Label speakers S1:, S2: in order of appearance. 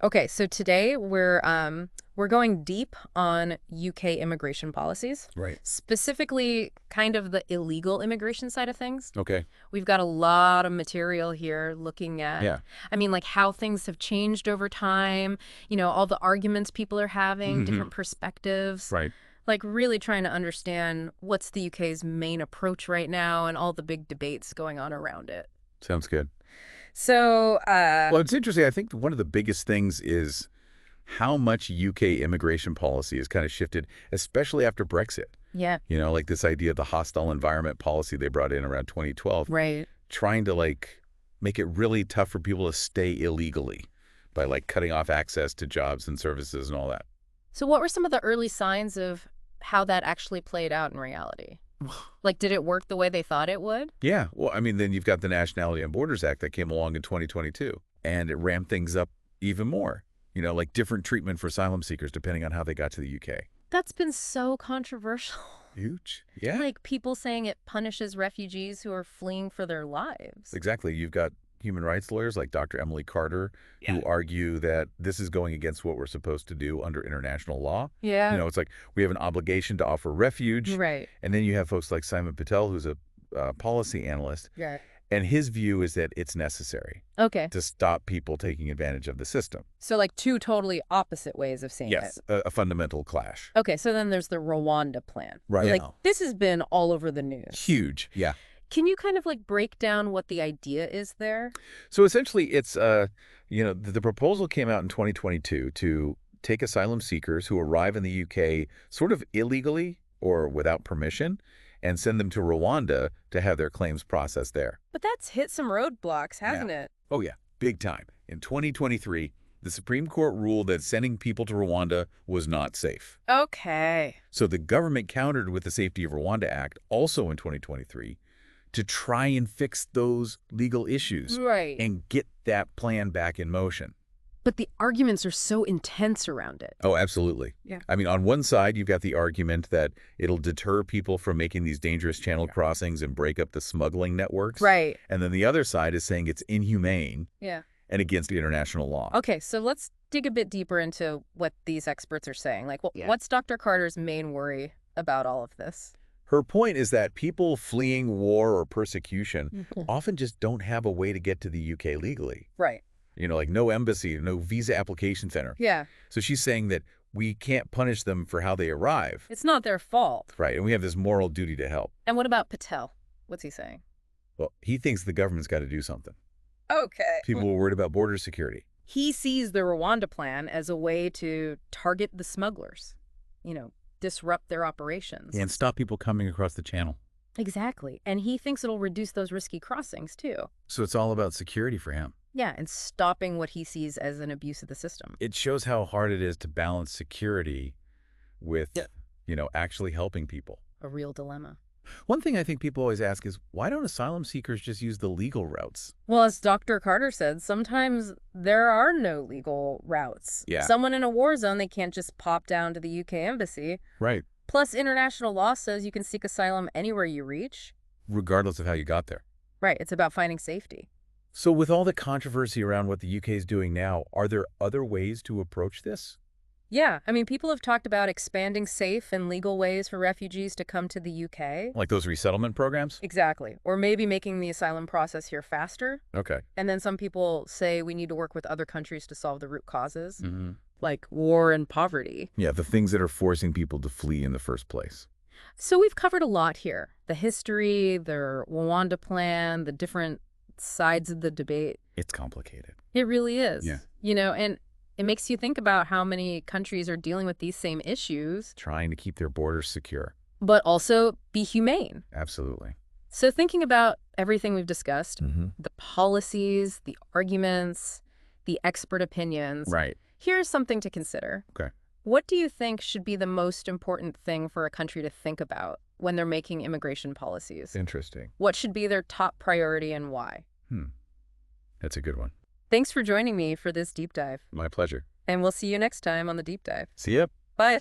S1: Okay, so today we're going deep on UK immigration policies,
S2: Right.
S1: specifically kind of the illegal immigration side of things.
S2: Okay.
S1: We've got a lot of material here looking at,
S2: Yeah.
S1: like how things have changed over time, all the arguments people are having,
S2: Hmm.
S1: different perspectives,
S2: Right.
S1: like really trying to understand what's the UK's main approach right now and all the big debates going on around it.
S2: Sounds good.
S1: So,
S2: Well, it's interesting. I think one of the biggest things is how much UK immigration policy has kind of shifted, especially after Brexit.
S1: yeah,
S2: Like this idea of the hostile environment policy they brought in around 2012,
S1: right.
S2: trying to make it really tough for people to stay illegally by cutting off access to jobs and services and all that.
S1: So what were some of the early signs of how that actually played out in reality? Like, did it work the way they thought it would?
S2: Yeah. Well, I mean, then you've got the Nationality and Borders Act that came along in 2022, and it ramped things up even more. Like different treatment for asylum seekers depending on how they got to the UK.
S1: That's been so controversial.
S2: Huge. Yeah.
S1: Like people saying it punishes refugees who are fleeing for their lives.
S2: Exactly. You've got human rights lawyers like Dr. Emily Carter
S1: Yeah.
S2: who argue that this is going against what we're supposed to do under international law.
S1: Yeah.
S2: It's like we have an obligation to offer refuge.
S1: Right.
S2: And then you have folks like Simon Patel, who's a policy analyst.
S1: Yeah.
S2: And his view is that it's necessary
S1: Okay.
S2: to stop people taking advantage of the system.
S1: So like two totally opposite ways of seeing
S2: Yes,
S1: it.
S2: a fundamental clash.
S1: Okay, so then there's the Rwanda plan.
S2: Right.
S1: Like
S2: Yeah.
S1: this has been all over the news.
S2: Huge. Yeah.
S1: Can you kind of like break down what the idea is there?
S2: So essentially, it's the proposal came out in 2022 to take asylum seekers who arrive in the UK sort of illegally or without permission and send them to Rwanda to have their claims processed there.
S1: But that's hit some roadblocks, hasn't it?
S2: Oh yeah, big time. In 2023, the Supreme Court ruled that sending people to Rwanda was not safe.
S1: Okay.
S2: So the government countered with the Safety of Rwanda Act, also in 2023, to try and fix those legal issues
S1: Right.
S2: and get that plan back in motion.
S1: But the arguments are so intense around it.
S2: Oh, absolutely.
S1: Yeah.
S2: I mean, on one side, you've got the argument that it'll deter people from making these dangerous channel crossings and break up the smuggling networks.
S1: Right.
S2: And then the other side is saying it's inhumane
S1: Yeah.
S2: and against international law.
S1: Okay, so let's dig a bit deeper into what these experts are saying. Like, what's Dr. Carter's main worry about all of this?
S2: Her point is that people fleeing war or persecution often just don't have a way to get to the UK legally.
S1: Right.
S2: Like no embassy, no visa application center.
S1: Yeah.
S2: So she's saying that we can't punish them for how they arrive.
S1: It's not their fault.
S2: Right. And we have this moral duty to help.
S1: And what about Patel? What's he saying?
S2: Well, he thinks the government's got to do something.
S1: Okay.
S2: People are worried about border security.
S1: He sees the Rwanda plan as a way to target the smugglers, disrupt their operations.
S2: And stop people coming across the channel.
S1: Exactly. And he thinks it'll reduce those risky crossings, too.
S2: So it's all about security for him.
S1: Yeah, and stopping what he sees as an abuse of the system.
S2: It shows how hard it is to balance security with, actually helping people.
S1: A real dilemma.
S2: One thing I think people always ask is, why don't asylum seekers just use the legal routes?
S1: Well, as Dr. Carter said, sometimes there are no legal routes.
S2: Yeah.
S1: Someone in a war zone, they can't just pop down to the UK embassy.
S2: Right.
S1: Plus, international law says you can seek asylum anywhere you reach.
S2: Regardless of how you got there.
S1: Right. It's about finding safety.
S2: So with all the controversy around what the UK is doing now, are there other ways to approach this?
S1: Yeah. People have talked about expanding safe and legal ways for refugees to come to the UK.
S2: Like those resettlement programs?
S1: Exactly. Or maybe making the asylum process here faster.
S2: Okay.
S1: And then some people say we need to work with other countries to solve the root causes,
S2: Mm-hmm.
S1: like war and poverty.
S2: Yeah, the things that are forcing people to flee in the first place.
S1: So we've covered a lot here. The history, the Rwanda plan, the different sides of the debate.
S2: It's complicated.
S1: It really is.
S2: Yeah.
S1: And it makes you think about how many countries are dealing with these same issues,
S2: Trying to keep their borders secure.
S1: but also be humane.
S2: Absolutely.
S1: So thinking about everything we've discussed,
S2: Mm-hmm.
S1: the policies, the arguments, the expert opinions,
S2: Right.
S1: here's something to consider.
S2: Okay.
S1: What do you think should be the most important thing for a country to think about when they're making immigration policies?
S2: Interesting.
S1: What should be their top priority and why?
S2: That's a good one.
S1: Thanks for joining me for this deep dive.
S2: My pleasure.
S1: And we'll see you next time on the deep dive.
S2: See ya.
S1: Bye.